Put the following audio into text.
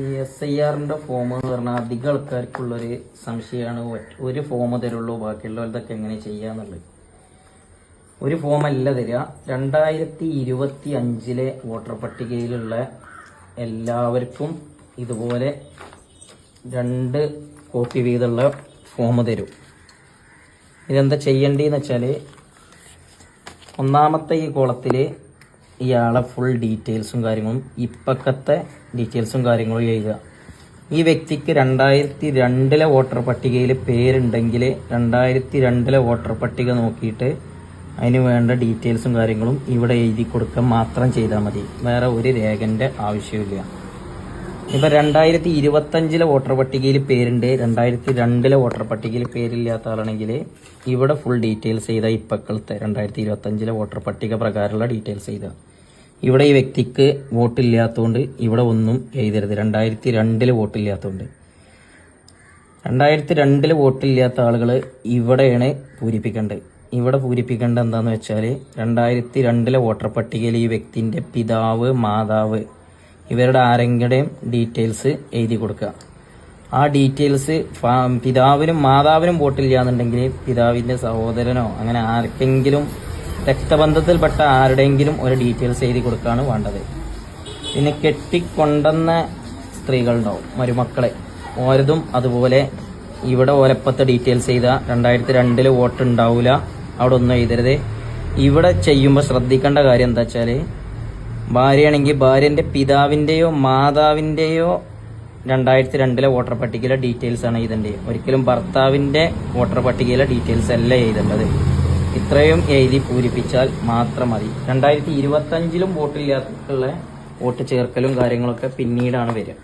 ഈ SIR form എന്ന് പറഞ്ഞാൽ അധികം ആൾക്കാർക്കുള്ളൊരു സംശയമാണ്. ഒരു ഫോം തരുള്ളൂ, ബാക്കിയുള്ളവരതൊക്കെ എങ്ങനെ ചെയ്യാന്നുള്ളത്. ഒരു ഫോമല്ല തരിക. 2025 വോട്ടർ പട്ടികയിലുള്ള എല്ലാവർക്കും ഇതുപോലെ 2 കോപ്പി വീതമുള്ള ഫോം തരും. ഇതെന്താ ചെയ്യേണ്ടതെന്ന് വെച്ചാൽ, ഒന്നാമത്തെ ഈ കോളത്തിൽ ഇയാളെ ഫുൾ ഡീറ്റെയിൽസും കാര്യങ്ങളും, ഇപ്പക്കത്തെ ഡീറ്റെയിൽസും കാര്യങ്ങളും എഴുതുക. ഈ വ്യക്തിക്ക് 2002 വോട്ടർ പട്ടികയിൽ പേരുണ്ടെങ്കിൽ 2002 വോട്ടർ പട്ടിക നോക്കിയിട്ട് അതിന് വേണ്ട ഡീറ്റെയിൽസും കാര്യങ്ങളും ഇവിടെ എഴുതി കൊടുക്കുക മാത്രം ചെയ്താൽ മതി. വേറെ ഒരു രേഖൻ്റെ ആവശ്യമില്ല. ഇപ്പം 2025 വോട്ടർ പട്ടികയിൽ പേരുണ്ട്, 2002 വോട്ടർ പട്ടികയിൽ പേരില്ലാത്ത ആളാണെങ്കിൽ ഇവിടെ ഫുൾ ഡീറ്റെയിൽസ് ചെയ്താൽ ഇപ്പക്കളത്തെ 2025 വോട്ടർ പട്ടിക പ്രകാരമുള്ള ഡീറ്റെയിൽസ് ചെയ്താൽ. ഇവിടെ ഈ വ്യക്തിക്ക് വോട്ടില്ലാത്തതുകൊണ്ട് ഇവിടെ ഒന്നും എഴുതരുത്. 2002 വോട്ടില്ലാത്തതുകൊണ്ട് 2002 വോട്ടില്ലാത്ത ആളുകൾ ഇവിടെയാണ് പൂരിപ്പിക്കേണ്ടത്. ഇവിടെ പൂരിപ്പിക്കേണ്ടത് എന്താണെന്ന് വെച്ചാൽ, 2002 വോട്ടർ പട്ടികയിൽ ഈ വ്യക്തിൻ്റെ പിതാവ്, മാതാവ് ഇവരുടെ ആരെങ്കിലും ഡീറ്റെയിൽസ് എഴുതി കൊടുക്കുക. ആ ഡീറ്റെയിൽസ് പിതാവിനും മാതാവിനും വോട്ടില്ല എന്നുണ്ടെങ്കിൽ പിതാവിൻ്റെ സഹോദരനോ അങ്ങനെ ആർക്കെങ്കിലും രക്തബന്ധത്തിൽപ്പെട്ട ആരുടെയെങ്കിലും ഒരു ഡീറ്റെയിൽസ് എഴുതി കൊടുക്കുകയാണ് വേണ്ടത്. പിന്നെ കെട്ടിക്കൊണ്ടുവന്ന സ്ത്രീകളുണ്ടാവും, മരുമക്കളെ, ഓരതും അതുപോലെ ഇവിടെ ഓലപ്പത്തെ ഡീറ്റെയിൽസ് ചെയ്താൽ 2002 വോട്ട് ഉണ്ടാവില്ല. അവിടെ ഒന്നും എഴുതരുത്. ഇവിടെ ചെയ്യുമ്പോൾ ശ്രദ്ധിക്കേണ്ട കാര്യം എന്താ വെച്ചാൽ, ഭാര്യയാണെങ്കിൽ ഭാര്യൻ്റെ പിതാവിൻ്റെയോ മാതാവിൻ്റെയോ 2002 വോട്ടർ പട്ടികയിലെ ഡീറ്റെയിൽസ് ആണ് എഴുതേണ്ടത്. ഒരിക്കലും ഭർത്താവിൻ്റെ വോട്ടർ പട്ടികയിലെ ഡീറ്റെയിൽസ് അല്ല എഴുതേണ്ടത്. ഇത്രയും എഴുതി പൂരിപ്പിച്ചാൽ മാത്രം മതി. 2025 വോട്ടില്ലാത്തുള്ള വോട്ട് ചേർക്കലും കാര്യങ്ങളൊക്കെ പിന്നീടാണ് വരിക.